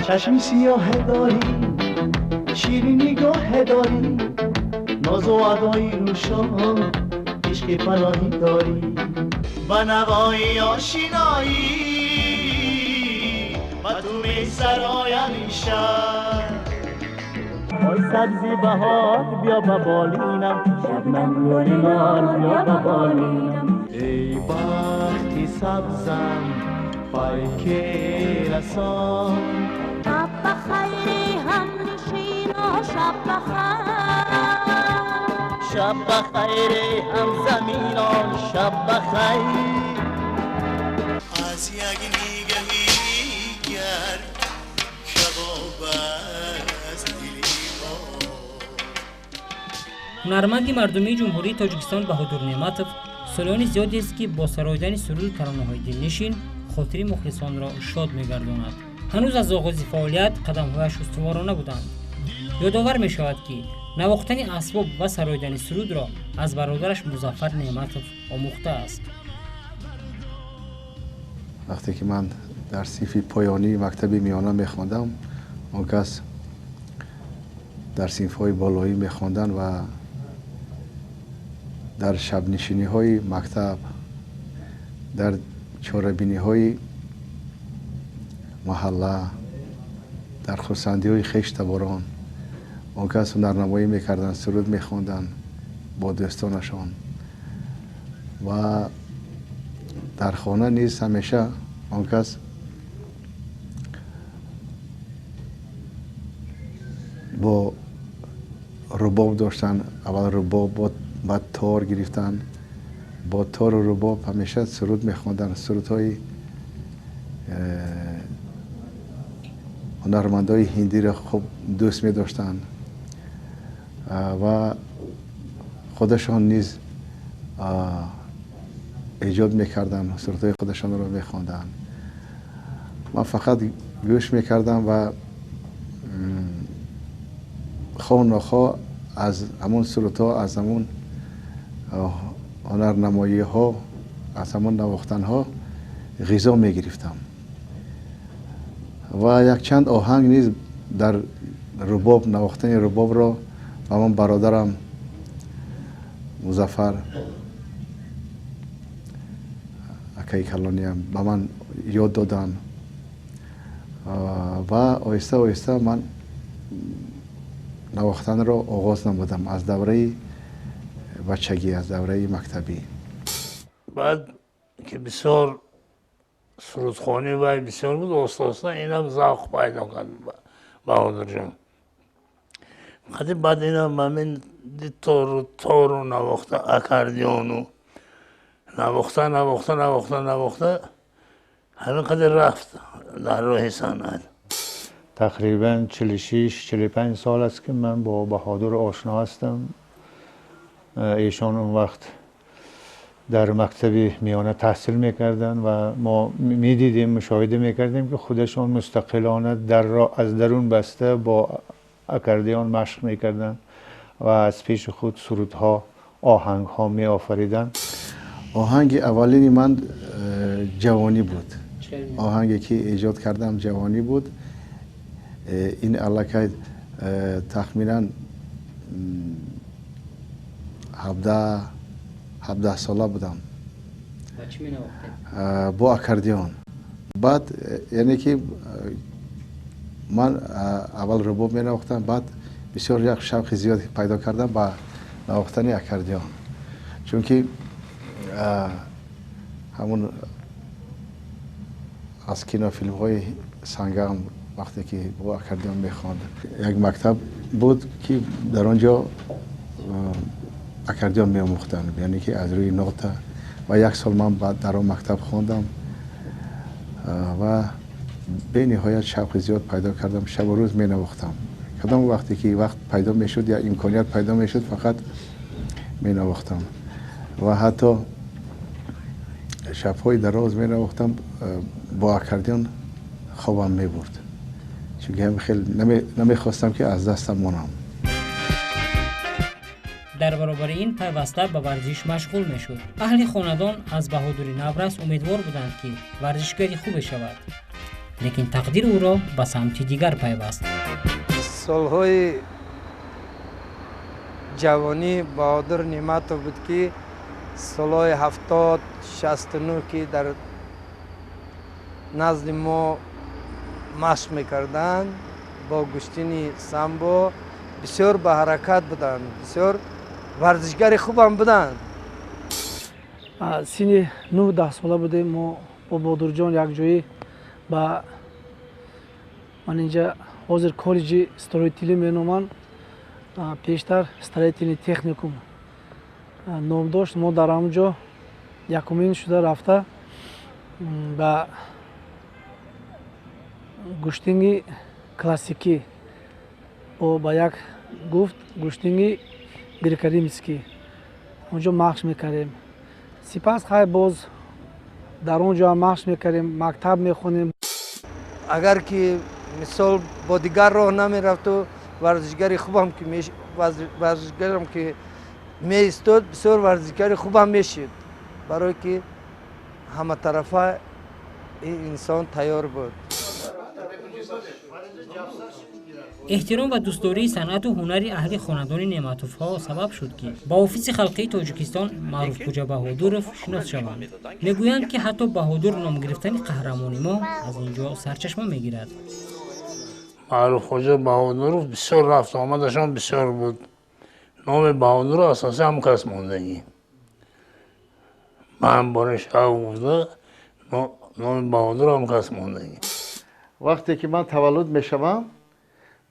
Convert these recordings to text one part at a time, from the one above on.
چشمی سیاه داری، شیرین نگاه داری، ناز و ادای روشان، عشق پناهی داری. با نوای آشنایی و تو می سرایم شب، آی سبزی بهار بیا با بالینم، شبنم گل نار بیا با بالینم. ای بختی سبزم پای رسان، شب بخیر هم نشینا شب بخیر، شب بخیر هم زمینان شب بخیر. از یک نگاهی گر کباب از دلی ما. هنرمند مردمی جمهوری تاجیکستان بهادر نعمتов سالیان زیادی است که با سراییدن سرود ترانه‌های دلنشین خاطر مخلصان را شاد می‌گرداند. هنوز از آغاز فعالیت قدم‌هایش استوارانه بودند. یادآور می‌شود که نواختن اسباب و سراییدن سرود را از برادرش مظفر نعمتov آموخته است. وقتی که من در صف پایانی مکتب میانه می‌خواندم، اون کس در صنف‌های بالایی می‌خواندن و در شب نشینی‌های مکتب، در چهاربینی‌های محله، در خرسندی‌های خشت باران اون کس هنرنمایی می‌کردن، سرود می‌خواندن با دوستانشان و در خانه نیز همیشه اون کس با رباب داشتن. اول رباب بعد تار گرفتن، با تار و رباب همیشه سرود می‌خواندن. سرودهای هنرمندای هندی را خوب دوست می‌داشتن و خودشان نیز ایجاد می‌کردن، سرودهای خودشان را می‌خواندن. من فقط گوش می‌کردم و خواه نخواه از همون سرودها، از همون هنرنمایی‌ها، از همون نواختن‌ها غذا می‌گرفتم و یک چند آهنگ نیز در رباب، نواختن رباب را با من برادرم مظفر اکای کلانیم به من یاد دادن و آهسته آهسته من نواختن را آغاز نمودم از دوره بچگی، از دوره مکتبی. بعد که بسیار سرودخوانی و بسیار بود، آستا اینم ذوق پیدا کرد بهادر جان. خیلی بعد اینا من دید تار و نواخته اکاردیون و نواخته همین قدر رفت در راه صنعت. تقریبا 46-45 سال است که من با بهادر آشنا هستم. ایشان اون وقت در مکتب میانه تحصیل میکردن و ما میدیدیم، مشاهده میکردیم که خودشان مستقلانه از درون بسته با اکاردیون مشق میکردن و از پیش خود سرودها، آهنگها می آفریدن. آهنگ اولین من جوانی بود. آهنگی که ایجاد کردم جوانی بود. این علاقه تخمینا 17 ساله بودم با اکاردیون. بعد یعنی که من اول رباب می نواختم، بعد بسیار یک شوق زیاد پیدا کردم با نواختن اکاردیون، چون که همون از کینا فیلم های سنگم وقتی که با اکاردیون میخواند، یک مکتب بود که در آنجا اکاردیون میآموختن، یعنی که از روی نوت و یک سال من بعد در آن مکتب خواندم و به نهایت شوق زیاد پیدا کردم. شب و روز می نواختم. کدام وقتی که وقت پیدا میشد یا امکانیت پیدا میشد فقط می نواختم و حتی شب‌های دراز می نواختم. با اکاردیون خوابم می برد، چون که خیلی نمیخواستم که از دستم مانم. در برابر این پیوسته به ورزش مشغول میشد. اهل خاندان از بهادری نورس امیدوار بودند که ورزشکاری خوب شود. лекин тақдир ӯро ба самти дигар пайваст. سالهای جوانی بهادر نعمتov بود که سالهای 70 69 که در نزد ما مشق میکردند با گشتین سامبو بسیار به حرکت بودند، بسیار ورزشگر خوبم بودند. سن 9-10 ساله بودیم ما با بهادر جان یک جایی با من اینجا حاضر کالج استوریتیلی مینامم، پیشتر استوریتیلی تکنیکوم نام داشت. ما در آنجا یکمین شده رفته با گشتینگ کلاسیکی با یک گفت گشتینگ گریکاریمسکی اونجا مشق میکردیم. سپس خیلی باز در اونجا مشق میکردیم، مکتب میخونیم. اگر که مثال با دیگر راه نمیرفت و ورزشگر خوبم که ورزشگرم که می ایستاد بسیار ورزشگر خوبم میشد، برای که همه طرفه این انسان تیار بود. احترام و دوستداری صنعت و هنری اهل خاندان نعمتوف‌ها سبب شد که با اوفیس خلقی تاجیکستان معروف خوجا بهادرов شناس شوند. میگویند که حتی بهادر نام گرفتن قهرمانی ما از اینجا سرچشمه میگیرد. معروف خوجا بهادرov بسیار رفت آمدشان بسیار بود. نام بهادر اساسا هم کس موندگی. من بارش بوده نام بهادر هم کس موندگی. وقتی که من تولد میشوم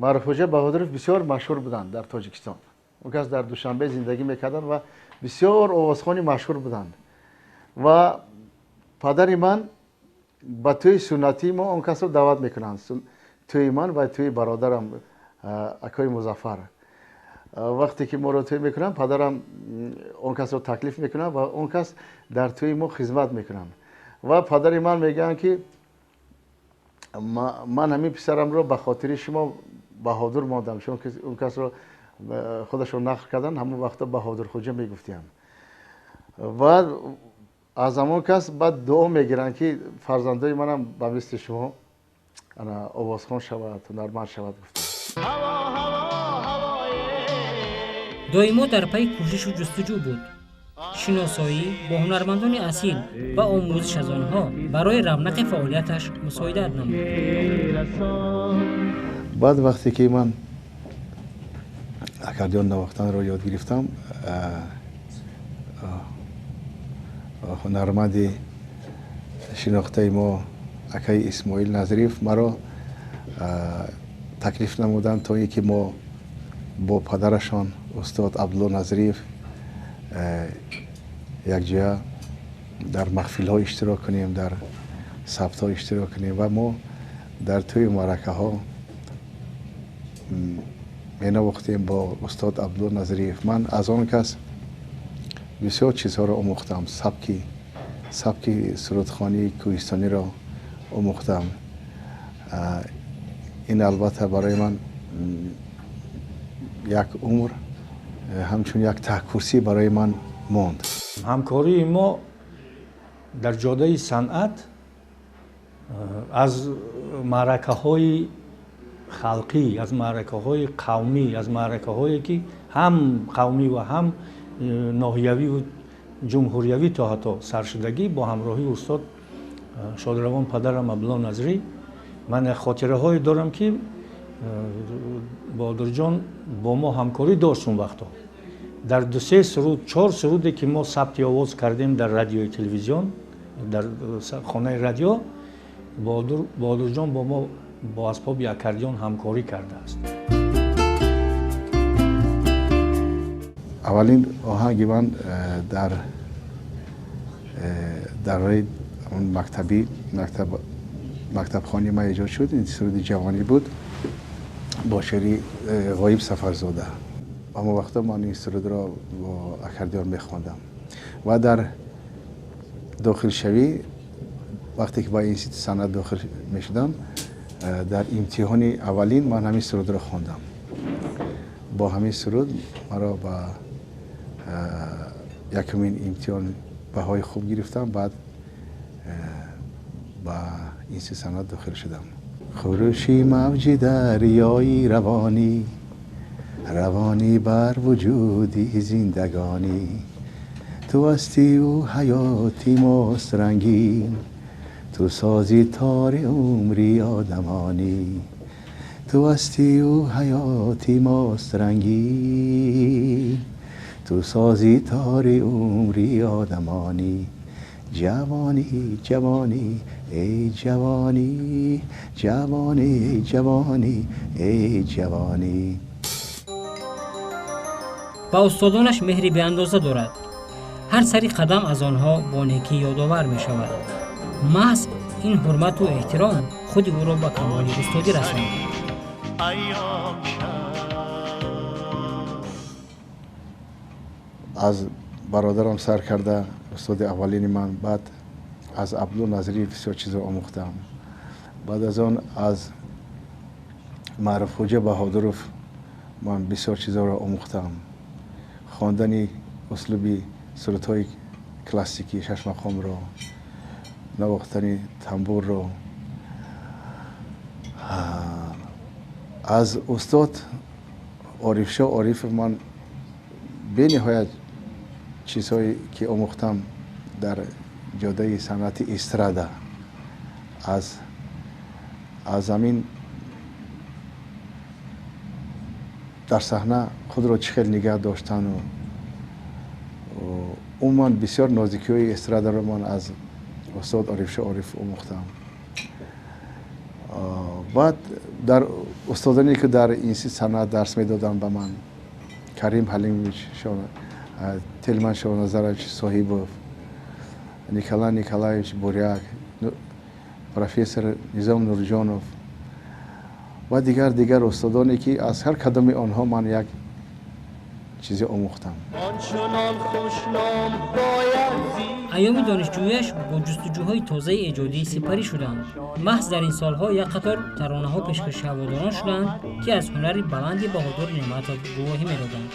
معروف خوجا بهادرov بسیار مشهور بودند در تاجیکستان. اون کس در دوشنبه زندگی میکردند و بسیار آوازخوانی مشهور بودند و پدر من با توی سنتی ما اون کس رو دعوت میکنند، توی من و توی برادرم اکای مظفر. وقتی که ما رو توی میکنن پدرم اون کس رو تکلیف میکنن و اون کس در توی ما خدمت میکنن و پدر من میگن که من همین پسرم رو به خاطر شما بهادر ماندم، چون که اون کس رو خودش رو نقل کردن همون وقتا بهادر خوجا میگفتیم و از همون کس بعد دعا میگیرن که فرزندای منم به مثل شما آوازخوان شود، هنرمند شود. گفتم دائما در پی کوشش و جستجو بود، شناسایی با هنرمندان اصیل و آموزش از آنها برای رونق فعالیتش مساعدت نمود. بعد وقتی که من اکاردیون نواختن رو یاد گرفتم، هنرمند شناخته ما اکای اسماعیل نظریف مرا تکلیف نمودن تا اینکه ما با پدرشان استاد عبدالله نظریف یک جا در محفل ها اشتراک کنیم، در ثبت ها اشتراک کنیم و ما در توی معرکه ها می نواختیم با استاد عبدالله نظریف. من از آن کس بسیار چیزها را آموختم، سبک سرودخوانی کوهستانی را آموختم. این البته برای من یک عمر همچون یک تکرسی برای من ماند. همکاری ما در جاده صنعت از معرکه های خلقی، از معرکه های قومی، از معرکه هایی که هم قومی و هم ناحیوی و جمهوریوی تا حتی سرشدگی با همراهی استاد شادروان پدرم عبدالله نظری، من خاطره هایی دارم که بهادر جان با ما همکاری داشت. اون وقتا در 2-3 سرود 4 سرودی که ما ثبت آواز کردیم در رادیوی تلویزیون، در خانه رادیو، بهادر جان با ما با اسباب اکاردیون همکاری کرده است. اولین آهنگ من در اون مکتب خانی ما ایجاد شد. این سرود جوانی بود با شعری غایب سفرزاده. اما وقتا من این سرود را با اکاردیون میخواندم و در داخل شوی وقتی که با این سند داخل میشدم در امتحان اولین من همین سرود را خواندم. با همین سرود مرا با یکمین امتحان بهای خوب گرفتم. بعد با این سند داخل شدم. خروشی موجی دریایی روانی، روانی بر وجودی زندگانی، تو هستی و حیاتی ماست رنگین، تو سازی تار عمری آدمانی، تو هستی و حیاتی ماست رنگین، تو سازی تار عمری آدمانی، جوانی جوانی ای جوانی، جوانی ای جوانی ای جوانی. با استادانش مهری به اندازه دارد. هر سری قدم از آنها با نیکی یادآور می شود. محض این حرمت و احترام خود او را به کمال استادی رساند. از برادرم سر کرده استاد اولین من، بعد از عبدالله نظری بسیار چیزا آموختم. بعد از آن از معروف حجه بهادرов من بسیار چیزا را آموختم. خواندن اسلوبی سرودهای کلاسیکی شش مقام را، نواختن تنبور را. از استاد عارف شاه عارف من به نهایت چیزهایی که آموختم در جاده صنعت استرادا، از زمین در صحنه خود را چه خیلی نگه داشتن و اون من بسیار نازکی های استرادا را من از استاد عارف شاه عارف آموختم. بعد در استادانی که در این صنعت درس میدادن به من، کریم حلیمویچ، تلمن شاهنظرویچ صاحبوف، نیکولای نیکولایویچ بوریاک، پروفسور نظام نورجانوف و دیگر استادانی که از هر کدام آنها من یک چیزی آموختم. ایام دانشجویش با جستجوهای تازه ایجادی سپری شدند. محض در این سالها یک قطار ترانه‌ها پیشکش هواداران شدند که از هنر بلند بهادر نعمت‌آباد گواهی می‌دادند.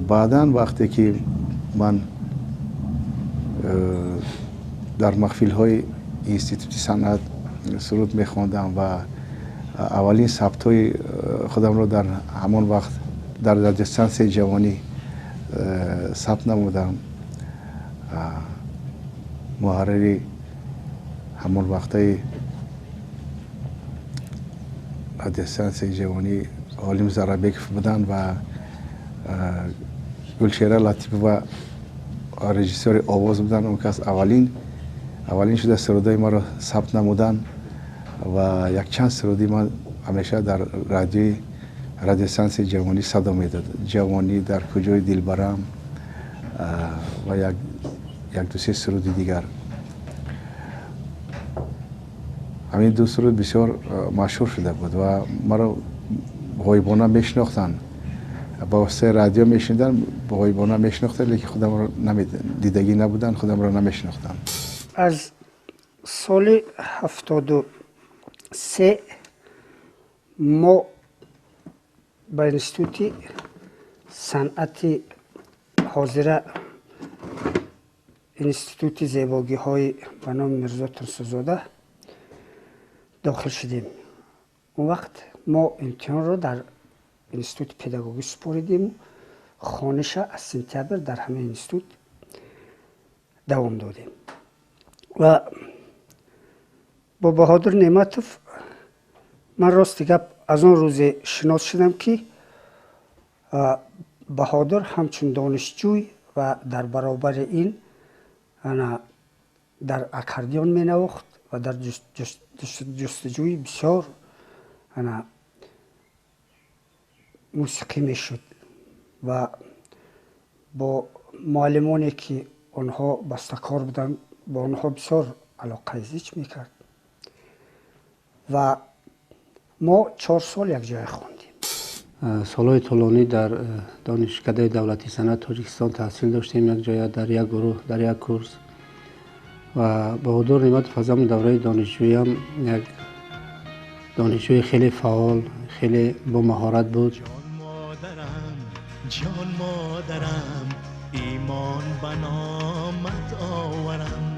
بعداً وقتی که من در محفل‌های اینستیتوت صنعت سرود می‌خواندم و اولین ثبت‌های خودم را در همان وقت در رادیوستانس جوانی ثبت نمودم. محرری همان وقتای رادیوستانس جوانی عالم زرابیکوف بودن و گلشیره لطیف و رژیسور آواز بودن. اون کس اولین شده سرودای ما را ثبت نمودن و یک چند سرودی من همیشه در رادیوستانس جوانی صدا میداد. جوانی در کجای دلبرم و یک دو سه سرود دیگر. همین دو سرود بسیار مشهور شده بود و مرا غایبانه میشناختن. با واسطه رادیو میشنیدن، با غایبانه میشناختن، لیکن خودم را دیدگی نبودن، خودم را نمیشناختن. از سال 73 ما به انستیتوت صنعت حاضره، انستیتوت زیبایی های به نام میرزا ترسوزاده داخل شدیم. اون وقت ما امتحان را در انستیتوت پداگوژی سپاریدیم. خوانش از سپتامبر در همه انستیتوت دوام دادیم و با بهادر نعمتوف من راست گپ از آن روز شناس شدم که بهادر همچون دانشجوی و در برابر این در اکاردیون می نواخت و در جستجوی بسیار موسیقی می شد و با معلمانی که آنها بستکار بودند با آنها بسیار علاقه زیچ می کرد و ما 4 سال یک جای خواندیم. سالهای طولانی در دانشکده دولتی صنعت تاجیکستان تحصیل داشتیم، یک جای در یک گروه در یک کورس و بهادر نعمتوف از همون دوره دانشجویی هم یک دانشجوی خیلی فعال، خیلی با مهارت بود. جان مادرم ایمان به نامت آورم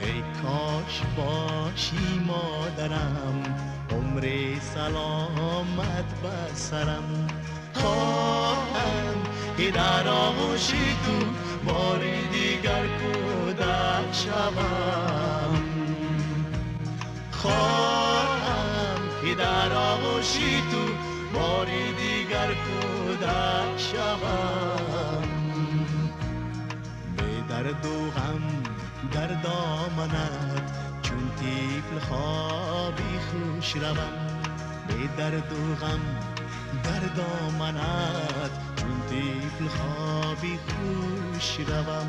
ای کاش باشی مادرم عمر سلامت به سرم خواهم که در آغوش تو بار دیگر کودک شوم خواهم که در آغوش تو بار دیگر کودک شوم به درد و غم در دامنت چون طفل خوابی خوش روم به درد و غم در دامنت چون طفل خوابی خوش روم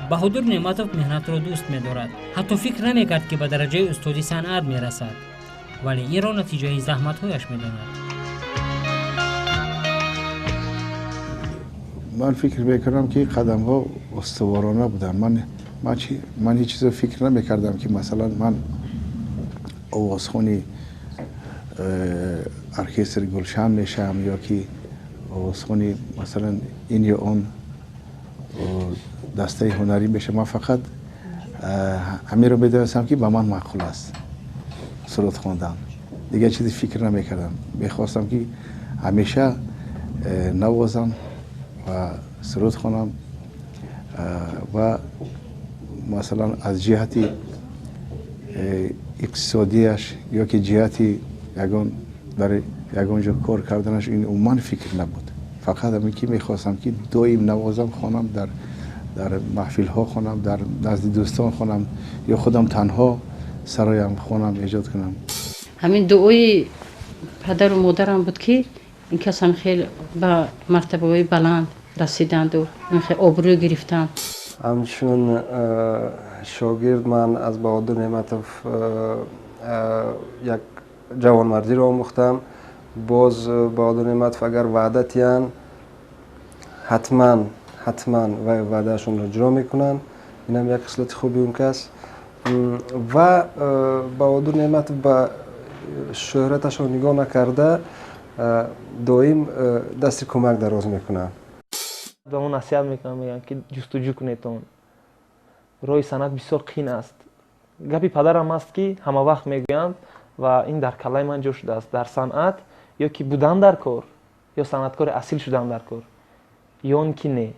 بهادر نعمتوف مهنت را دوست می‌دارد. حتی فکر نمی‌کرد که به درجه استادی صنعت می‌رسد. ولی این را نتیجه زحمت‌هایش می‌داند. من فکر می‌کردم که قدم‌ها استوارانه بودن. من هیچ چیز فکر نمی‌کردم که مثلا من آوازخوانی ارکستر گلشن میشم یا که آوازخوانی مثلا این یا اون دسته هنری میشه. من فقط همین رو میدونستم که به من معقول است سرود خواندن. دیگه چیزی فکر نمیکردم. میخواستم که همیشه نوازم و سرود خوانم و مثلا از جهتی اقتصادیش یا که جهتی یگان جا کار کردنش این من فکر نبود. فقط همین که میخواستم که دائم نوازم خوانم در محفل ها خوانم در نزد دوستان خوانم یا خودم تنها سرایم خوانم ایجاد کنم. همین دعای پدر و مادرم بود که این کسان خیلی به مرتبه های بلند رسیدند و خیلی آبرو گرفتند. همچون شاگرد من از بهادر نعمتوف یک جوانمردی را آموختم. باز بهادر نعمتوف اگر وعده تیان حتما وعدهشون را اجرا میکنن. این هم یک خصلت خوبی اون کس. و بهادر نعمتوف به شهرتش را نگاه نکرده دائم دست کمک دراز میکنن. به اون نصیحت میکنم میگن که جستجو کنید اون راه صنعت بسیار قین است. گپی پدرم است که همه وقت میگویند و این در کلای من جا شده است. در صنعت یا که بودن در کار یا صنعتکار اصیل شدن در کار یا اون که نه.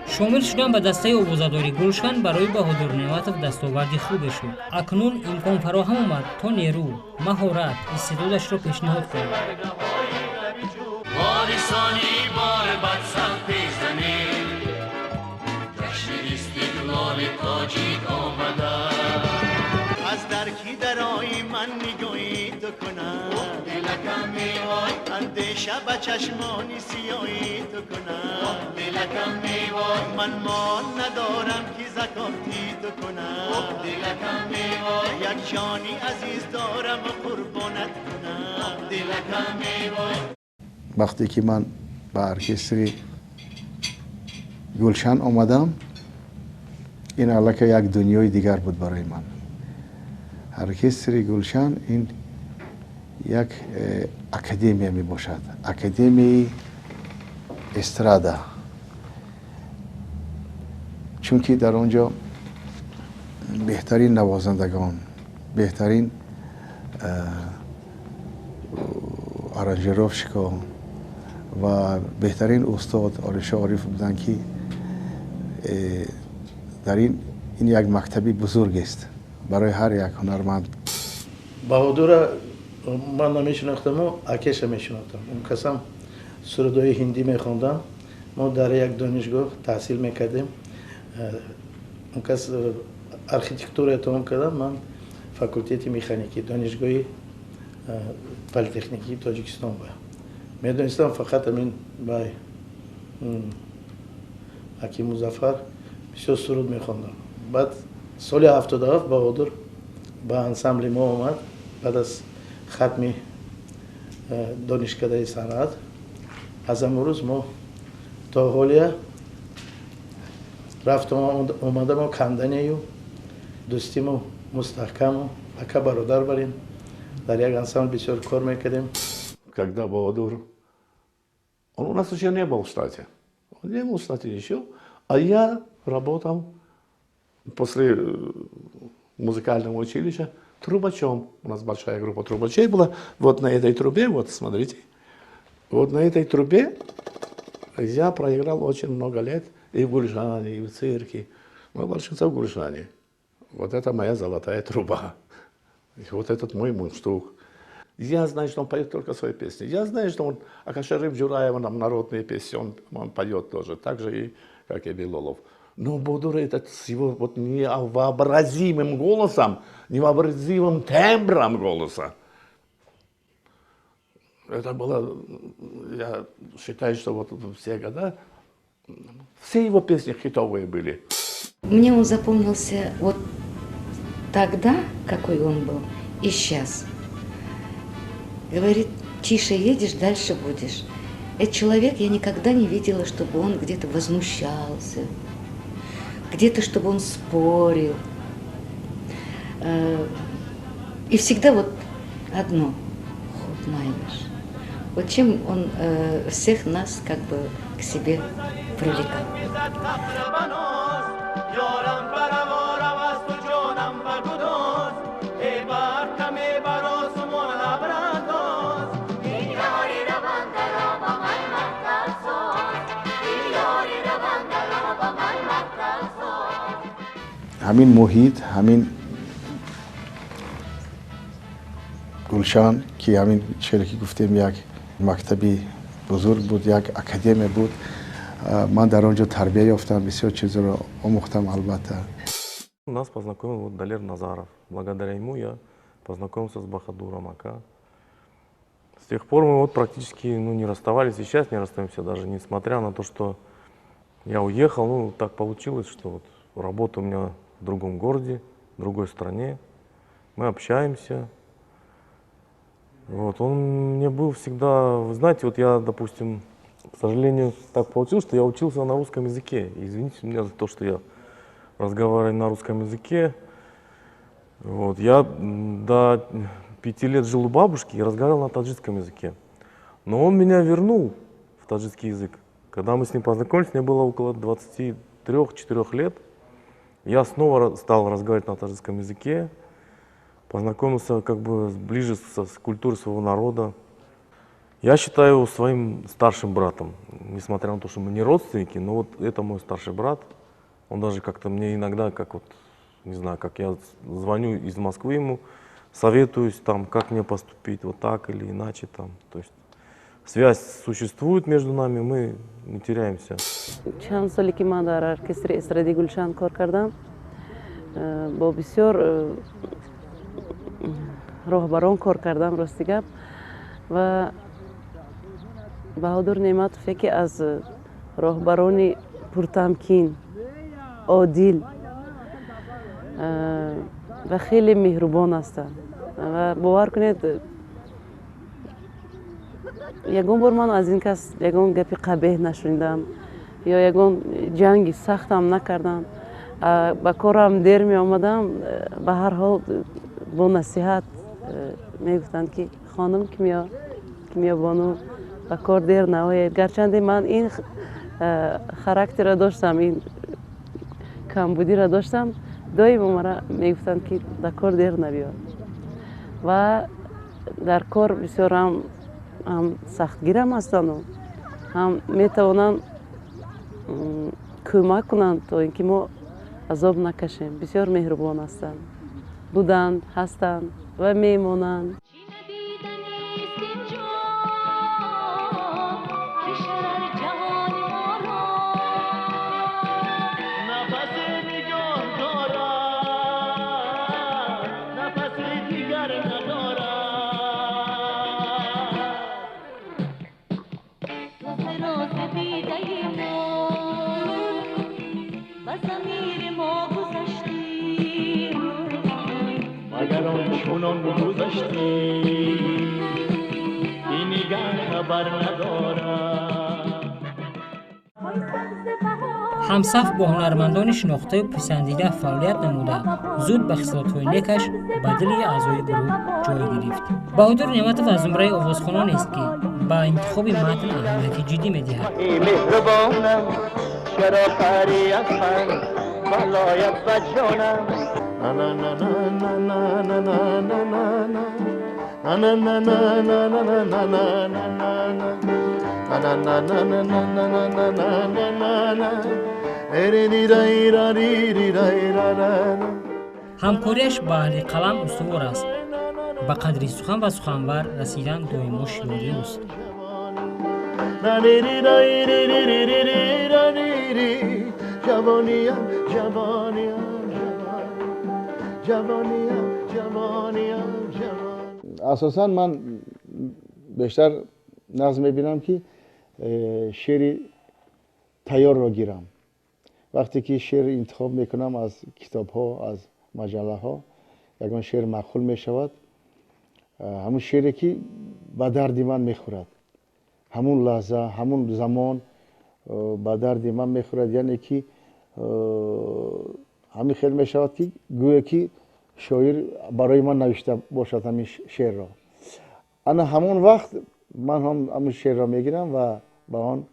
شامل شدن به دسته آوازه‌داری گلشن برای بهادر نعمتوف دستاوردی خوب شد. اکنون امکان فراهم آمد تا نیرو، مهارت، استعدادش را پیشنهاد کند. وارثانی بار بد سخت پیزنی جشن استقلال تاجیک آمده از درکی درایی من نگاهی تو کنم دلکم میوای اندیشه به چشمانی سیاهی تو کنم دلکم میوای من مان ندارم که زکاتی تو کنم دلکم میوای یک جانی عزیز دارم و قربانت کنم دلکم میوای. وقتی که من به ارکستر گلشن آمدم این علاقه یک دنیای دیگر بود برای من. ارکستر گلشن این یک اکادمی می باشد. اکادمی استرادا. چون که در آنجا بهترین نوازندگان، بهترین آرنجروفشکا و بهترین استاد آرش عارف بودن که در این یک مکتبی بزرگ است برای هر یک هنرمند. بهادر من نمیشناختم و اکیش میشناختم. اون کسم سرودای هندی میخوندن. ما در یک دانشگاه تحصیل میکردیم. اون کس ارکیتکتور اتمام کردم. من فاکولتیت مکانیکی دانشگاهی پلیتکنیکی تاجیکستان بود. میدونستم فقط همین با حکیم مظفر بسیار سرود میخوندم. بعد سال 77 بهادر با انسامبل ما آمد بعد از ختم دانشکده صنعت. از امروز ما تا حالی رفتم اومدم و کندنی و دوستیم و مستحکم و اکا برادر بریم در یک انسان بسیار کار میکردیم. Когда Баадур, он у нас еще не был в штате. Он не был в штате еще, а я работал после музыкального училища трубачом. У нас большая группа трубачей была. Вот на этой трубе, вот смотрите, вот на этой трубе я проиграл очень много лет и в Гульжане, и в цирке. Но большинство в Гульжане. Вот это моя золотая труба. И вот этот мой мундштук. Я знаю, что он поет только свои песни. Я знаю, что он Акашариф Джураева нам народные песни, он поет тоже, так же, и, как и Белолов. Но Баадур этот с его вот невообразимым голосом, невообразимым тембром голоса. Это было, я считаю, что вот все года, все его песни хитовые были. Мне он запомнился вот тогда, какой он был, и сейчас. Говорит, тише едешь, дальше будешь. Этот человек я никогда не видела, чтобы он где-то возмущался, где-то, чтобы он спорил. И всегда вот одно, Хутмайнаш. Вот чем он всех нас как бы к себе привлекал. همین محیط، همین گلشان که همین چیزی که گفتیم یک مکتبی بزرگ بود، یک اکادمی بود. من در آنجا تربیت یافتم، بسیار چیزا رو آموختم البته. Нас познакомил вот Далер Назаров. Благодаря ему я познакомился с Бахадуром Ака. С тех пор мы вот практически не расставались, и сейчас не расстаемся, даже несмотря на то, что я уехал. Ну, так получилось, что вот работа у меня в другом городе, в другой стране. Мы общаемся. Вот, он мне был всегда, вы знаете, вот я, допустим, к сожалению, так получилось, что я учился на русском языке. Извините меня за то, что я разговариваю на русском языке. Вот, я до 5 лет жил у бабушки и разговаривал на таджикском языке. Но он меня вернул в таджикский язык. Когда мы с ним познакомились, мне было около 23-4 лет. Я снова стал разговаривать на таджикском языке, познакомился как бы ближе с культурой своего народа. Я считаю его своим старшим братом, несмотря на то, что мы не родственники, но вот это мой старший брат. Он даже как-то мне иногда, как вот, не знаю, как я звоню из Москвы ему, советуюсь там, как мне поступить, вот так или иначе там. То есть связь существует между нами, мы не теряемся. چند سالی که من در ارکستر استرادی گلشن کار کردم با بسیار راهبران کار کردم راستی گپ و بهادر نعمتوف یکی از راهبران پرتمکین عادل و خیلی مهربان هستند و باور کنید یگان بار من از این کس یگان گپی قبیح نشنیدم یا یگان جنگی سختم نکردم با کارم دیر می آمدم به هر حال با نصیحت می گفتند که خانم کیمیا بانو با کار دیر نهاید. گرچند من این خاراکتر را داشتم، این کمبودی را داشتم، دایم مرا می گفتند که در کار دیر نبیاد و در کار بسیار هم سختگیرم هستند و هم می توانند کمک کنند تا اینکه ما عذاب نکشیم. بسیار مهربان هستند، بودند، هستند و میمانند. چونان گذشتی این نگاه خبر ندارم. همصف با هنرمندان شناخته و پسندیده فعالیت نموده زود به خصلت‌های نیکش به دل اعضای گروه جای گرفت. بهادر نعمتوف از زمره آوازخوانان است که به انتخاب متن اهمیت جدی می‌دهد. مهربانم چرا پری از من بالای بجانم همکاریش با اهل قلم استوار است. به قدری سخن و سخنور رسیدن دائما شیواری است. اساسا من بیشتر نظم میبینم که شعر تیار را گیرم. وقتی که شعر انتخاب میکنم از کتاب ها، از مجله ها، یکان شعر مقبول میشود، همون شعری که به درد من میخورد، همون لحظه، همون زمان به درد من میخورد، یعنی که همین خیلی میشود که گویا که شاعر برای من نوشته باشد همین شعر را. انا همون وقت من هم همون شعر را میگیرم و با آن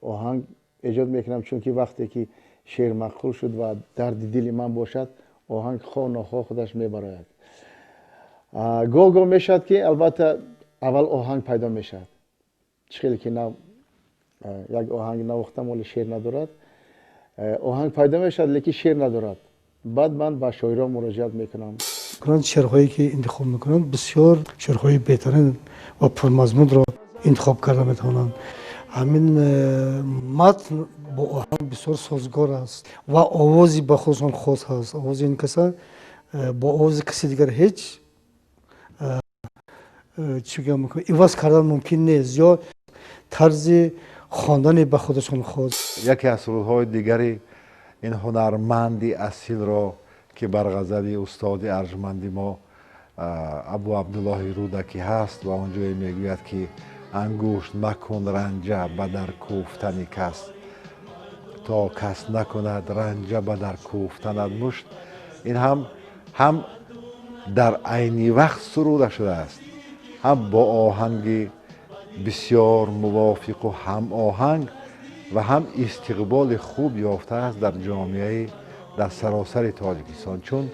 آهنگ ایجاد میکنم، چون که وقتی که شعر مقبول شد و درد دل من باشد، آهنگ خواه نخواه خودش میبراید. گاه میشد که البته اول آهنگ پیدا میشد، خیلی که نه یک آهنگ نوختم ولی شعر ندارد، آهنگ پیدا میشد لیکن شعر ندارد. بعد من با شاعران مراجعت میکنم. شعرهایی که انتخاب میکنند بسیار شعرهای بهترین و پرمضمون را انتخاب کرده میتوانند. همین متن با آهنگ بسیار سازگار است و آوازی به خودشان خاص هست. آواز این کسا با آواز کسی دیگر هیچ عوض کردن ممکن نیست یا طرز خواندن به خودشان خاص. یکی از سرودهای دیگری این هنرمندی اصیل را که بر غزل استاد ارجمندی ما ابو عبدالله رودکی هست و آنجایی میگوید که انگشت مکن رنجه به در کوفتن کس تا کس نکند رنجه به در کوفتند مشت. این هم در عینی وقت سروده شده است، هم با آهنگ بسیار موافق و هم آهنگ و هم استقبال خوب یافته است در جامعه در سراسر تاجیکستان، چون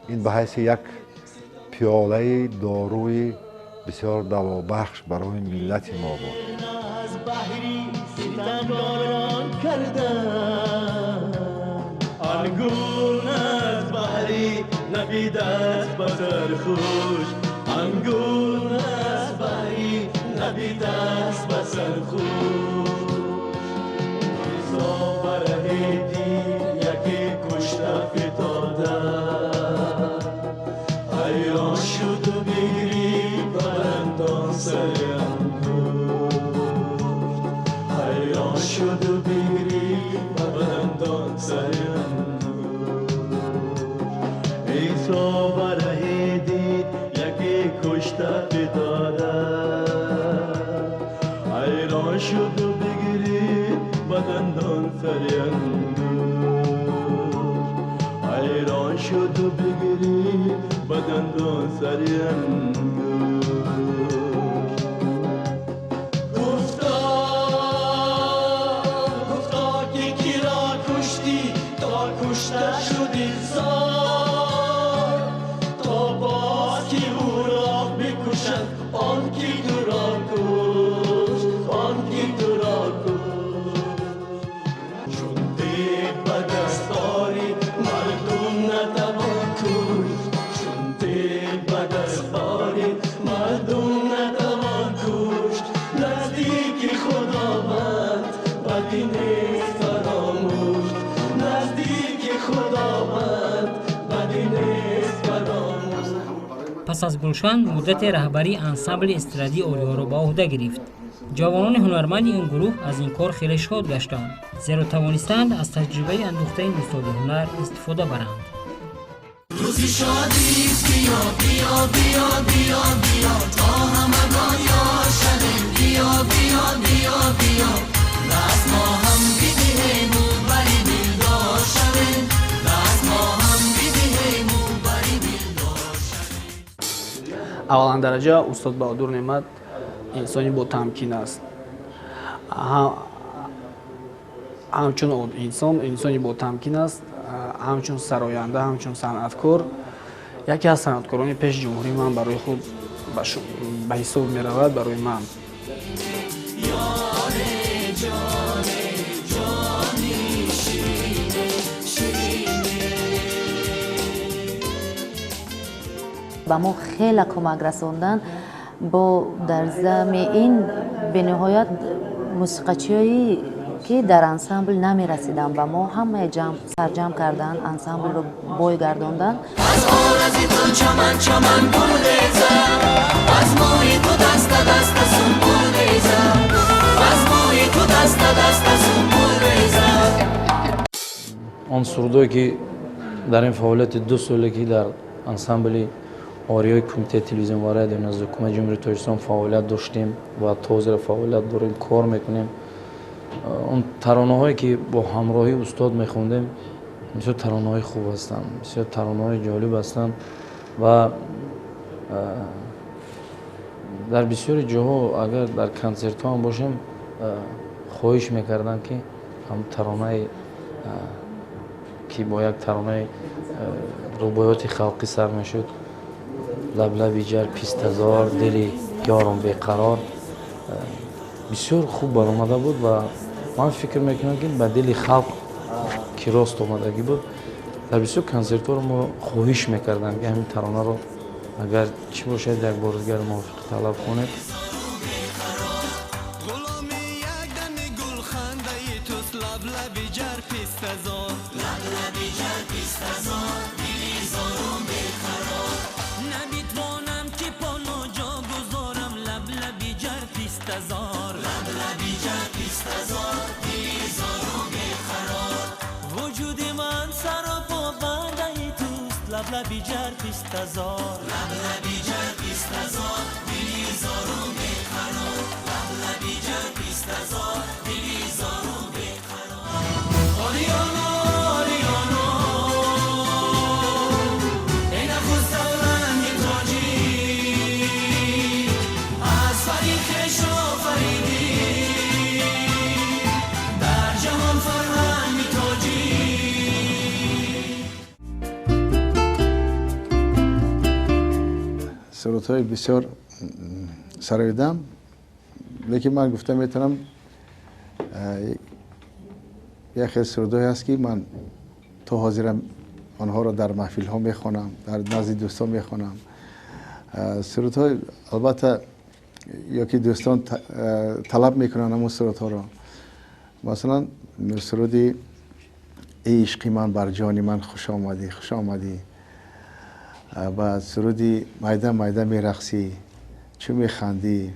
این به حیث یک پیاله داروی بسیار دوابخش برای ملت ما بود. از بحری ستمگاران کردن انگون از بحری نبید از بسر خوش انگون از بحری نبید از بسر خوش ایسا برهیدی یکی کشته فتاده حیران شد و بگری برندان سر انگشت حیران شد و بگری برندان سر انگشت ایسا برهیدی یکی کشته فتاده حیران شد و بگری بدندان سر انگشت حیران شد و بگری بدندان سر انگشت گفتا که کی را کشتی تا کشته شدی زار تا باز کی او را بکشد آن کی تو را کشت آن کی تو را کشت چون دید به دستاری مردم نتوان کشت چون دید به دستاری مردم نتوان کشت نزدیک خداوند بدی نیست فراموش نزدیک خداوند بدی نیست فراموش. پس از گلشن مدت رهبری انسامبل استرادی اولیا را به عهده گرفت. جوانان هنرمند این گروه از این کار خیلی شاد گشتند، زیرا توانستند از تجربه اندوخته این استاد هنر استفاده برند. روزی شادی است بیا بیا بیا بیا بیا تا همگان یار شویم بیا بیا بیا بیا دست ما هم بیدهیمو بری دلدار شویم دست با هم بیدهیمو بری دلدار شویم. аввалан дараҷа устод баҳодур неъмат инсони ботамкин аст. ҳамчун инсони ботамкин аст, ҳамчун сароянда, ҳамчун санъаткор. яке аз санъаткорони пеши ҷумҳурӣ ман барои худ ба ҳисоб меравад барои ман. ба мо хеле кӯмак расонданд. бо дар зами ин бениҳоят мусиқачиҳои ки дар ансамбл намерасиданд ба мо ҳамаи сарҷамъ карданд, ансамблро бой гардонданд. аз орази ту чаман чаман гул реза, аз моҳи ту даста даста сунбул реза, аз моҳи ту даста даста сунбул реза. он сурудое ки дар ин фаъолияти 2 соле ки дар ансамбли ориёи кумитаи телевизиони ва радиои назди ҳукумати ҷумҳурии тоҷикистон фаъолият доштем ва то ҳозира фаъолият дорем, кор мекунем. он таронаҳое ки бо ҳамроҳии устод мехондем бисёр таронаҳои хуб ҳастанд, бисёр таронаҳои ҷолиб ҳастанд ва дар бисёри ҷоҳо агар дар консертҳо ҳам бошем хоҳиш мекардам ки ҳам таронае ки бо як таронаи рубоёти халқӣ сар мешуд, лаблаби ҷар пистазор дили ёрон беқарор, бисёр хуб баромада буд ва ман фикр мекунам ки ба дили халқ ки рост омадагӣ буд. дар бисёр консертҳоро мо хоҳиш мекардам ки ҳамин таронаро агар чӣ бошад як бор дигар мувофиқ талаб кунед. لبلبی جر پیستزار لبلبی جر پیستزار دلی زارو بیقرار لبلبی جر پیستزار دلی زارو بیقرار آریانا آریانا ای نخست رنگ تاجی از فرید خش آفریدی در جهان فرهنگ تاجی. سرودهای بسیار سرایدم، لیکن من گفتم میتونم یک خیلی سرودهایی هست که من تا حاضرم آنها را در محفل ها میخوانم، در نزد دوستان میخوانم. سرودهای البته یا که دوستان طلب میکنن همون سرودها را، مثلا سرودی ای عشقی من بر جان من خوش آمدی خوش آمدی، بعد سرودی میده میده میرقصی چه میخندی،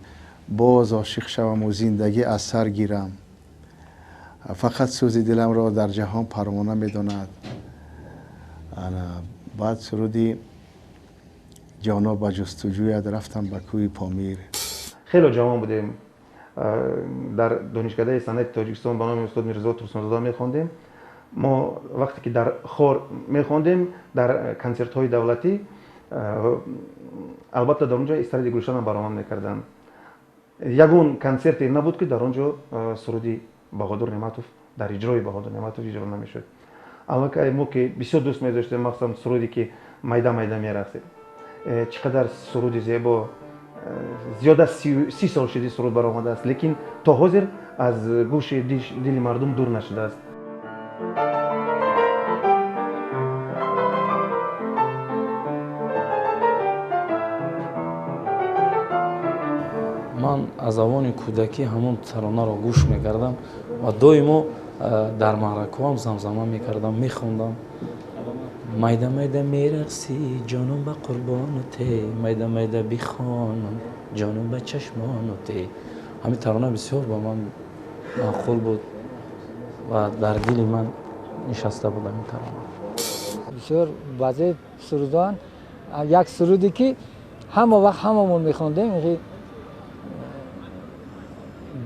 باز عاشق شوم و زندگی از سر گیرم، فقط سوز دلم را در جهان پروانه میداند. بعد سرودی جانا با جستجویت رفتم به کوی پامیر. خیلی جوان بودیم، در دانشکده صنعت تاجیکستان به نام استاد میرزا ترسنزاده میخواندیم. ما وقتی که در خور میخواندیم در کنسرت های دولتی، البته در اونجا استراد گلشن هم برنامه میکردن. یگون کنسرتی نبود که در اونجا سرودی بهادر نعمتوف در اجرای بهادر نعمتوف اجرا نمیشد. البته ما که بسیار دوست می‌داشتیم، مخصوصا سرودی که میده میده میرقصید. چقدر سرودی زیبا، زیاد از 30 سال شده سرود برآمده است، لیکن تا حاضر از گوش دل مردم دور نشده است. من از اوان کودکی همون ترانه را گوش میکردم و دویمو در معرکه هم زمزمه میکردم، میخوندم. میده میده میرقصی جانم به قربانته، میده میده بخوانم جانم به چشمانته. همین ترانه بسیار با من معقول بود و در دل من نشسته بود این ترانه. بسیار بعضی سرودان، یک سرودی که همه وقت هممون میخوندیم،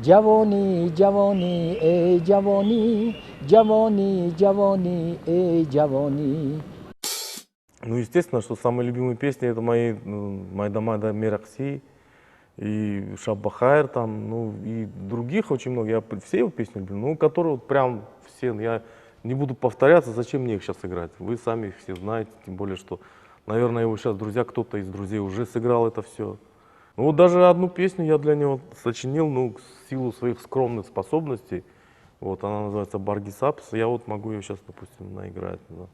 جوانی جوانی ای جوانی جوانی جوانی ای جوانی. Ну, естественно, что самые любимые песни это мои «Майда-майда Меракси» и «Шаббахайр», там, ну, и других очень много. Я все его песни люблю, ну, которые вот прям все, я не буду повторяться, зачем мне их сейчас играть. Вы сами их все знаете, тем более, что, наверное, его сейчас друзья, кто-то из друзей уже сыграл это все. Ну, вот даже одну песню я для него сочинил, ну, в силу своих скромных способностей. Вот, она называется «Баргисапс». Я вот могу ее сейчас, допустим, наиграть. Да.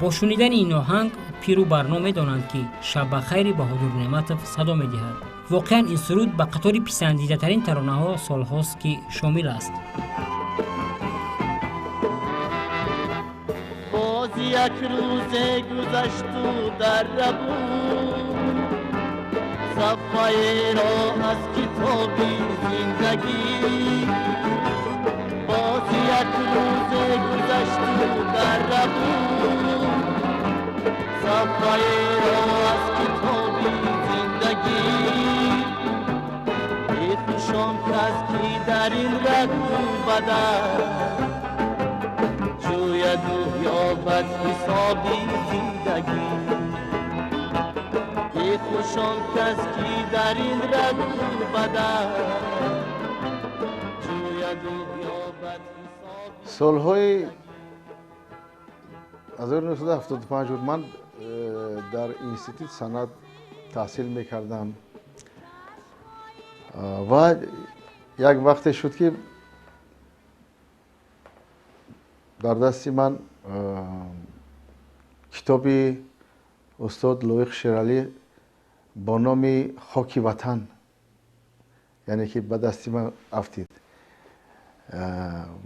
با شنیدن این آهنگ پیرو برنامه دانند که شب‌بخیر بهادر نعمتов صدا می‌دهد. واقعا این سرود به قطار پسندیده ترین ترانه ها سال هاست که شامل است. باز یک روز گذشت و در ربود صفحه را از کتابی زندگی. باز یک روز گذشت و در ربود صفحه را از کتابی زندگی. ای خوشان کس که در این رگو بدن جوید و یابد حسابی زندگی. ای خوشان کس که در این رگو بدن جوید و یابد حسابی. سالهای 1975 من در اینستیتوت صنعت تحصیل میکردم و یک وقت شد که در دست من کتابی استاد لویق شیرالی با نام خاک وطن یعنی که به دست من افتید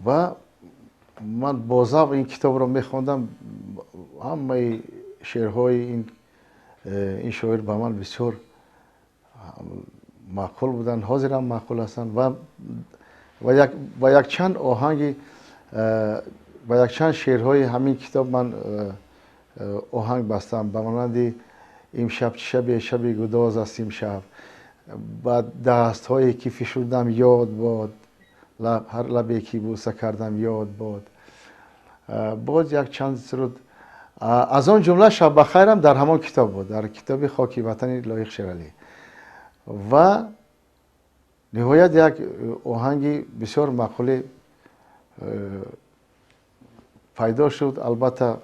و من با ذوق این کتاب را میخواندم. همه شعرهای این شاعر به من بسیار معقول بودن، حاضرم معقول هستند و یک چند آهنگ و یک چند شعرهای همین کتاب من آهنگ بستم به مانند امشب شب گداز است امشب، بعد دست هایی که فشردم یاد باد، هر لبی که بوسه کردم یاد باد. باز یک چند سرود از آن جمله شب بخیرم در همان کتاب بود، در کتاب خاک وطن لایق شیرالی. و نهایت یک آهنگی بسیار معقول پیدا شد. البته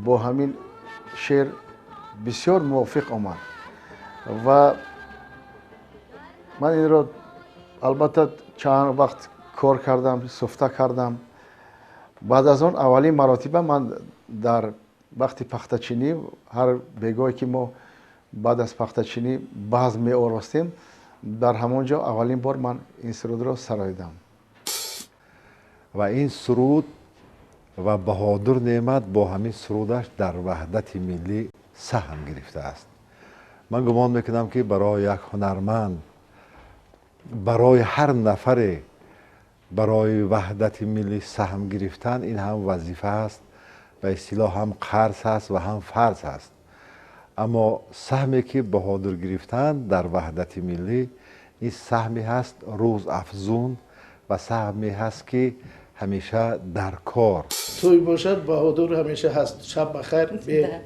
با همین شعر بسیار موافق آمد و من این را البته چند وقت کار کردم، سفته کردم. بعد از آن اولین مراتبه من در وقتی پخته‌چینی هر بیگاهی که ما بعد از پخته‌چینی بزم می آراستیم در همانجا اولین بار من این سرود را سراییدم. و این سرود و بهادر نعمت با همین سرودش در وحدت ملی سهم گرفته است. من گمان میکنم که برای یک هنرمند، برای هر نفر برای وحدت ملی سهم گرفتن این هم وظیفه است، به اصطلاح هم قرض است و هم فرض است. اما سهمی که بهادر گرفتن در وحدت ملی این سهمی هست روز افزون و سهمی هست که ҳамеша дар кор. توی باشد بهادر همیشه هست. شب بخیر.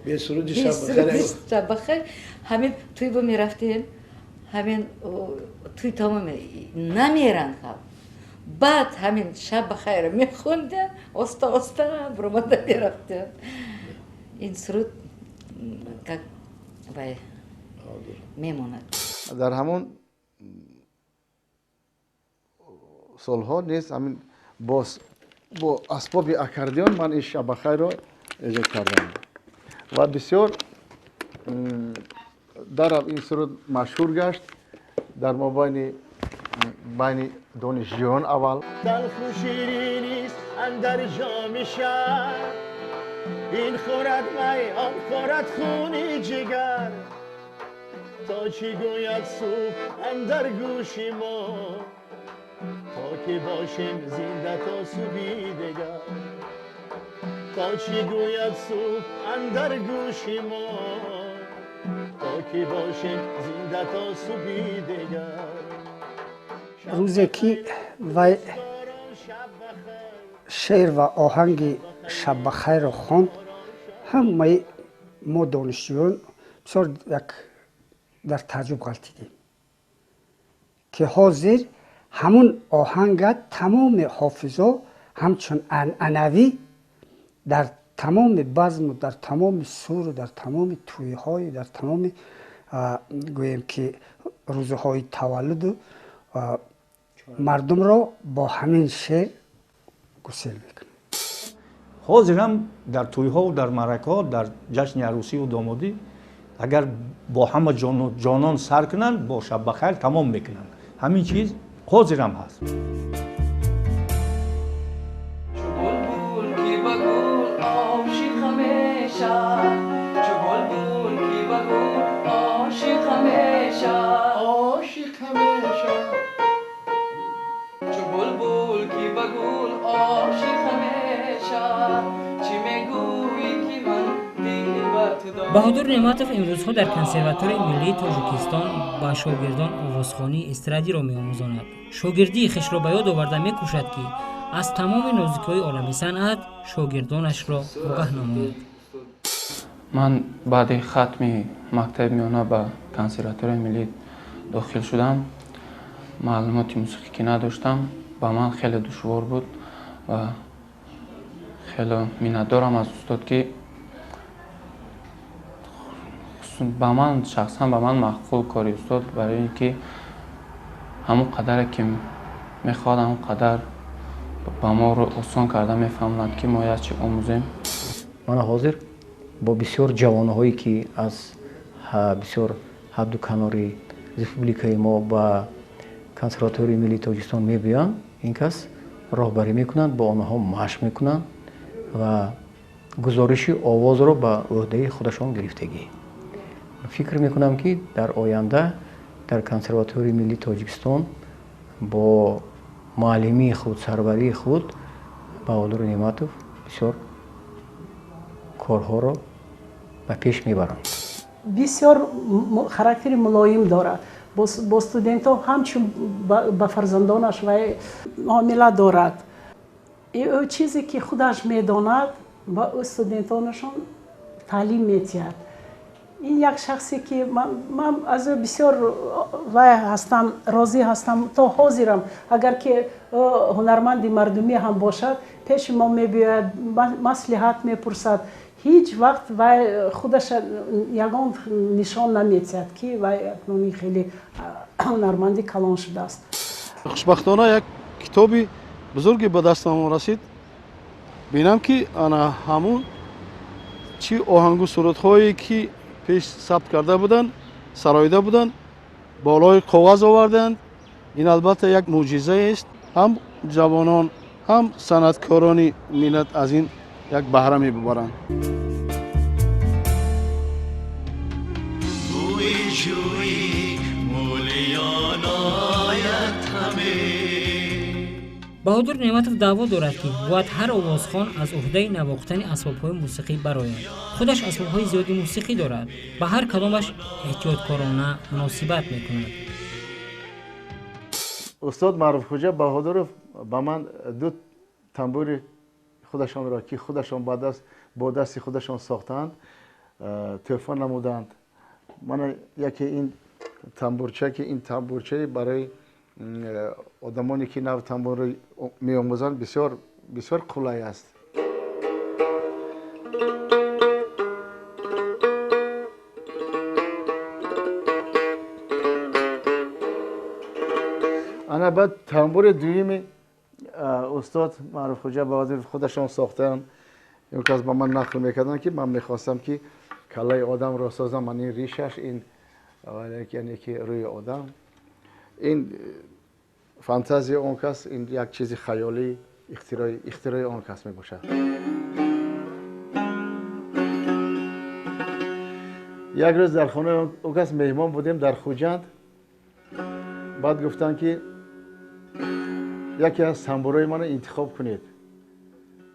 به سرود شب بخیر. شب بخیر. همین توی با میرفتیم. همین توی تمام نمیرن خواب. بعد همین شب بخیر میخوندن. استا برمانده میرفتیم. این سرود как میموند. در همون سالها نیست همین با اسباب اکاردیون من این شب بخیر رو ایجاد کردم و بسیار در این سرود مشهور گشت در مابین بین دانشجویان اول. تلخ و شیرینی است اندر جام شهر، این خورد می آن خورد خونی جگر، تا چی گوید صبح اندر گوش ما، تا که باشیم زنده تا صبحی دگر، تا چی گوید صبح اندر گوش ما، تا که باشیم زنده تا صبحی دگر. روزی که وی شعر و آهنگ شب بخیر را خواند، همه ما دانشجویان بسیار در تعجب غلطیدیم که حاضر همون آهنگ تمام حافظا همچون عنعنوی در تمام بزم و در تمام سور و در تمام تویهای در تمام گوییم که روزهای تولد مردم را با همین شعر گسیل میکنه. حاضر هم در تویها و در مرکه در جشن عروسی و دامادی اگر با همه جانان سر کنن با شب بخیر تمام میکنن. همین چیز حاضر هم هست. بهادر نعمتوف امروزها در کنسرواتوار ملی تاجیکستان با شاگردان آوازخوانی استرادی را می‌آموزاند. شاگردی خویش را به یاد آورده می‌کوشد که از تمام نازکی‌های عالم صنعت شاگردانش را آگاه نماید. من بعد ختم مکتب میانه به کنسرواتوار ملی داخل شدم. معلومات موسیقی که نداشتم با من خیلی دشوار بود و خیلی منتدارم از استاد که با من شخصا با من مقبول کاری استاد برای اینکه همون قدر که میخواد همون قدر با ما رو آسان کرده میفهمند که ما از چه آموزیم. من حاضر با بسیار جوانهایی که از بسیار حد و کنار ریپوبلیکای ما با کنسرواتوار ملی تاجیکستان میبیان، این کس راهبری میکنند، با آنها مشق میکنند و گزارش آواز را به عهده خودشان گرفتگی. فکر میکنم که در آینده در کنسرواتوار ملی تاجیکستان با معلمی خود سربری خود بهادر نعمتوف بسیار کارها را به پیش میبرند. بسیار خاراکتر ملایم دارد. با استودنت ها همچون با فرزندانش و معامله دارد. این چیزی که خودش میداند با استودنتانشان تعلیم میتید. این یک شخصی که من از بسیار هستم راضی هستم تا حاضرم اگر که هنرمند مردمی هم باشد پیش ما میباید مصلحت میپرسد. هیچ وقت و خودش یگان نشان نمیدهد که و اکنون خیلی هنرمندی کلان شده است. خوشبختانه یک کتابی بزرگی به دستم رسید. بینم که انا همون چی آهنگ سرودهایی که پیش ثبت کرده بودند سراییده بودند بالای کاغذ آوردند. این البته یک معجزه است. هم جوانان هم صنعتکاران ملت از این یک بهره میبرند. بهادر نعمتوف دعوا دارد که باید هر آوازخوان از عهده نواختن اسباب‌های موسیقی برآید. خودش اسباب‌های زیادی موسیقی دارد. به هر کدامش احتیاطکارانه مناسبت میکند. استاد معروف خوجا بهادرов به من دو تنبور خودشان را که خودشان با دست خودشان ساختند تحفه نمودند. من یکی این تنبورچه برای آدمانی که نو تنبور می آموزند بسیار بسیار قلای است. انا بعد تنبور دویمی استاد معروف خوجا بهادر خودشان ساختن. اون کس با من نقل میکردن که من میخواستم که کلای آدم را سازم. من این ریشش این یعنی که روی آدم این فانتزی اون کس این یک چیز خیالی اختراع اون کس میباشد. یک روز در خانه اون کس مهمان بودیم در خوجند. بعد گفتن که یکی از تنبورای من انتخاب کنید،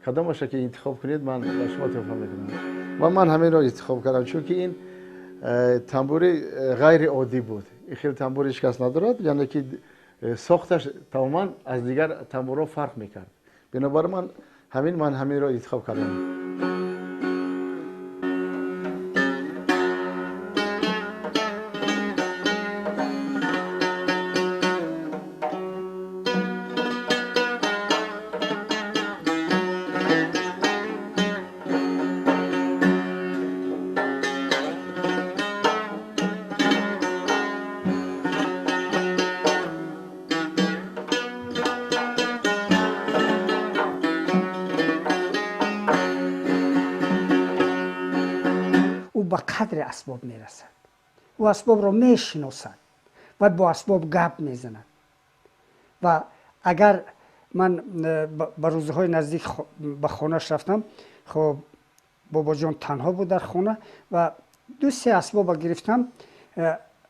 کدامش که انتخاب کنید من به شما تحفه میکنم. و من همین را انتخاب کردم چون که این تنبور غیر عادی بود. این خیلی تنبور هیچ کس ندارد، یعنی که ساختش تماما از دیگر تنبورها فرق میکرد. بنابراین من همین را انتخاب کردم. به قدر اسباب میرسد و اسباب را میشناسد و با اسباب گپ میزند. و اگر من به روزهای نزدیک به خانهش رفتم، خب بابا جان تنها بود در خانه و دو سه اسباب گرفتم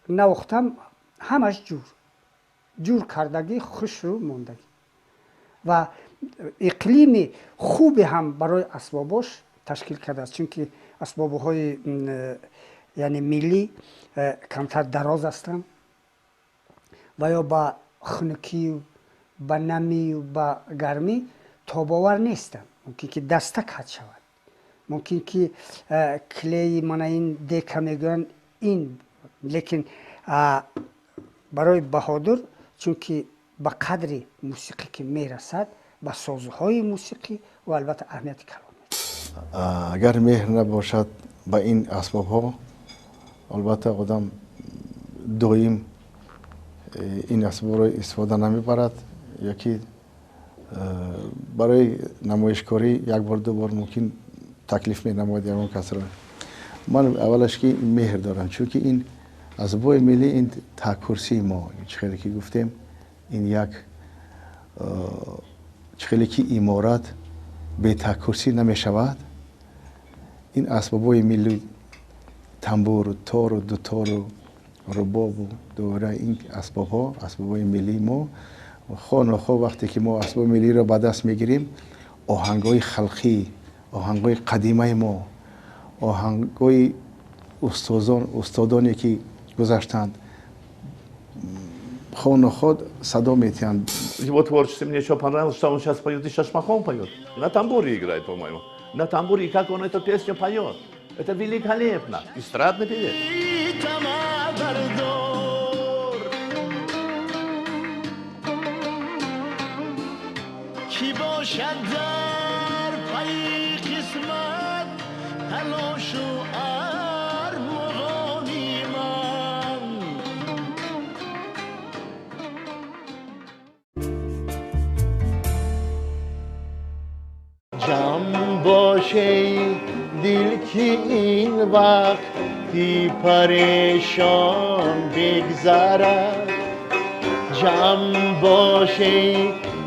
نواختم، همش جور کردگی، خوش رو موندگی و اقلیم خوبی هم برای اسباباش تشکیل کرده است. چون که اسباب‌های یعنی ملی کمتر دراز هستند و یا با خنکی و با نمی و با گرمی تاباور نیستند. ممکن که دسته کج شود، ممکن که کلی من این دیکه میگن این، لیکن برای بهادر چون که به قدر موسیقی که میرسد به سازهای موسیقی و البته اهمیت کلام، اگر مهر نباشد با این اسباب ها البته آدم دائم این اسباب را استفاده نمیبرد. یکی برای نمایشکاری یک بار دو بار ممکن تکلیف می نماید یکون کس را. من اولش که مهر دارم چون که این اسباب ملی این تکرسی ما خیلی که گفتیم این یک خیلی که امارات به تکرسی نمی شود. این اسبابای ملی تنبور و تار و دوتار و رباب و دوره این اسبابای ملی ما خانه وقتی که ما اسباب ملی را به دست میگیریم آهنگای خلقی، آهنگای قدیمه ما، آهنگای استادانی که گذشتند خانه خود صدا میتیند. Его творчество мне еще понравилось, что он сейчас поет и шашмахон поет. На тамбуре играет, по-моему. На тамбуре, и как он эту песню поет. Это великолепно. Эстрадный певец. جمع باشه دل که این وقتی پریشان بگذرد، جمع باشه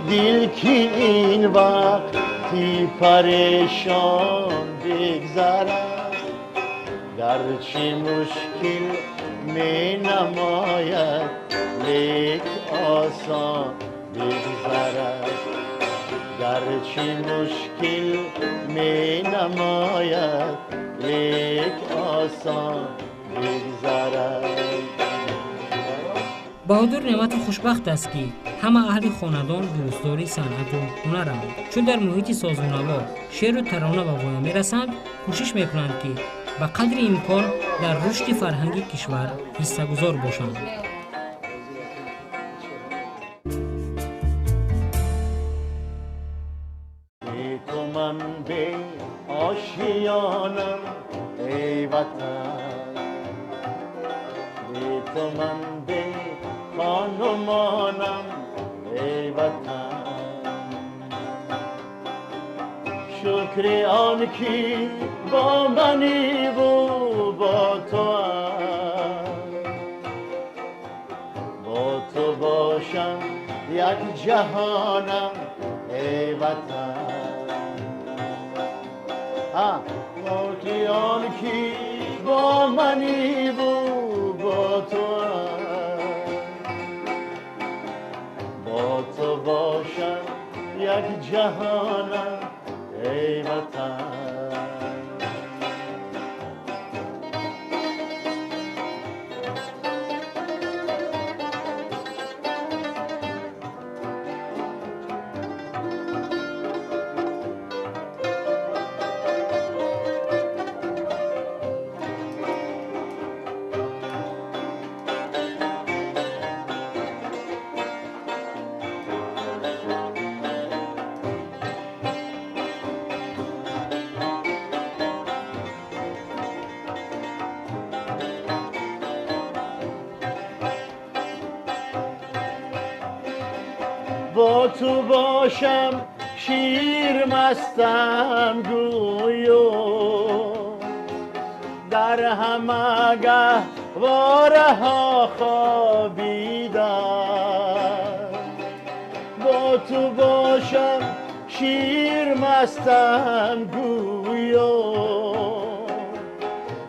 دل که این وقتی پریشان بگذرد، گرچه مشکل می نماید لیک آسان بگذرد، گرچه مشکل می نماید لیک آسان بگذرد. بهادر نعمت خوشبخت است که همه اهل خاندان دوستداری صنعت و هنرند. چون در محیط ساز و نوا، شعر و ترانه به وای میرسند، کوشش میکنند که به قدر امکان در رشد فرهنگی کشور حصه‌گذار باشند. ای تو منبع آشیانم ای وطن، ای تو منبع خانمانم ای وطن. شکر آن کی با منی و با تو با تو باشم یک جهانم ای وطن. شکر آن کی با منی و با تو باشم یک جهانم ای وطن. با تو باشم شیر مستم گویو، در همه گهواره ها خوابیدم. با تو باشم شیر مستم گویو،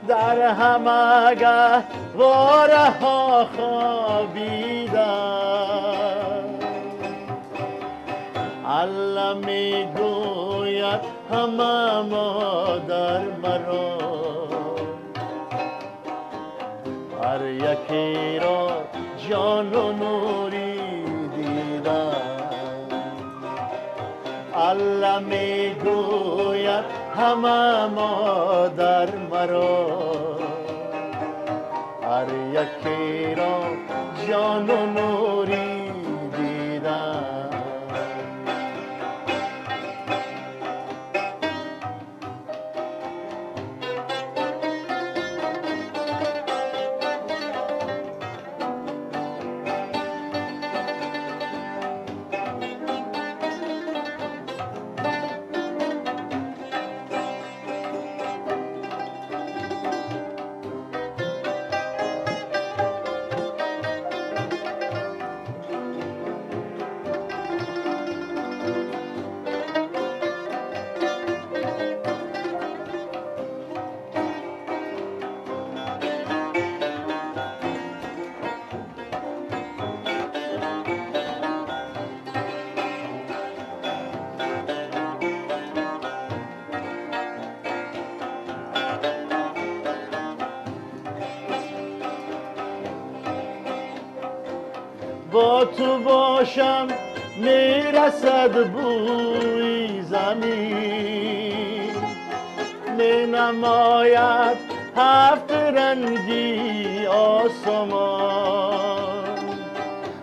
در همه گهواره ها خوابیدم. الله می گوید همه مادر مرا، هر یکی را جان و نوری دیدم. الله می گوید همه مادر مرا، هر یکی را جان و نوری دیدم. با تو باشم میرسد بوی زمین، می نماید هفت رنگی آسمان.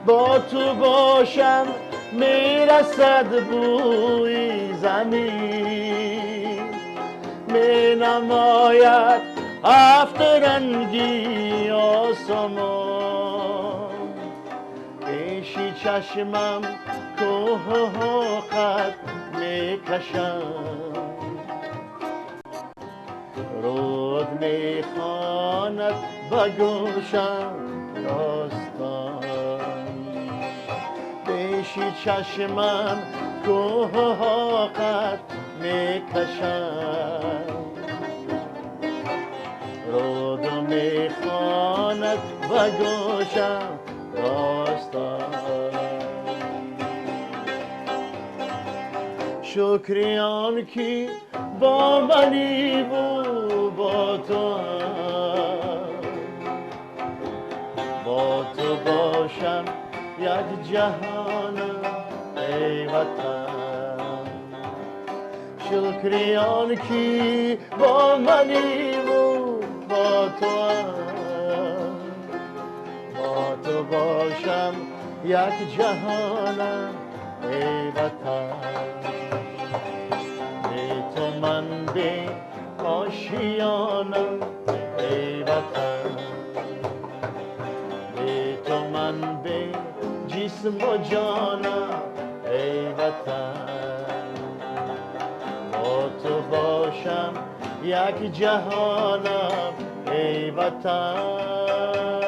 با تو باشم میرسد بوی زمین، می نماید هفت رنگی آسمان. پیشی چشمم کوه و قد میکشم، رود میخواند به گوشم داستان. پیشی چشمم کوه و قد میکشم، رود میخواند به گوشم داستان. شکری آن کی با منی و با تو باشم باشم یک جهانم ای وطن شکریان کی با منی و با تو باشم یک جهانم ای وطن بی تو من بی آشیانم ای وطن بی تو من بی جسم و جانم ای وطن با تو باشم یک جهانم ای وطن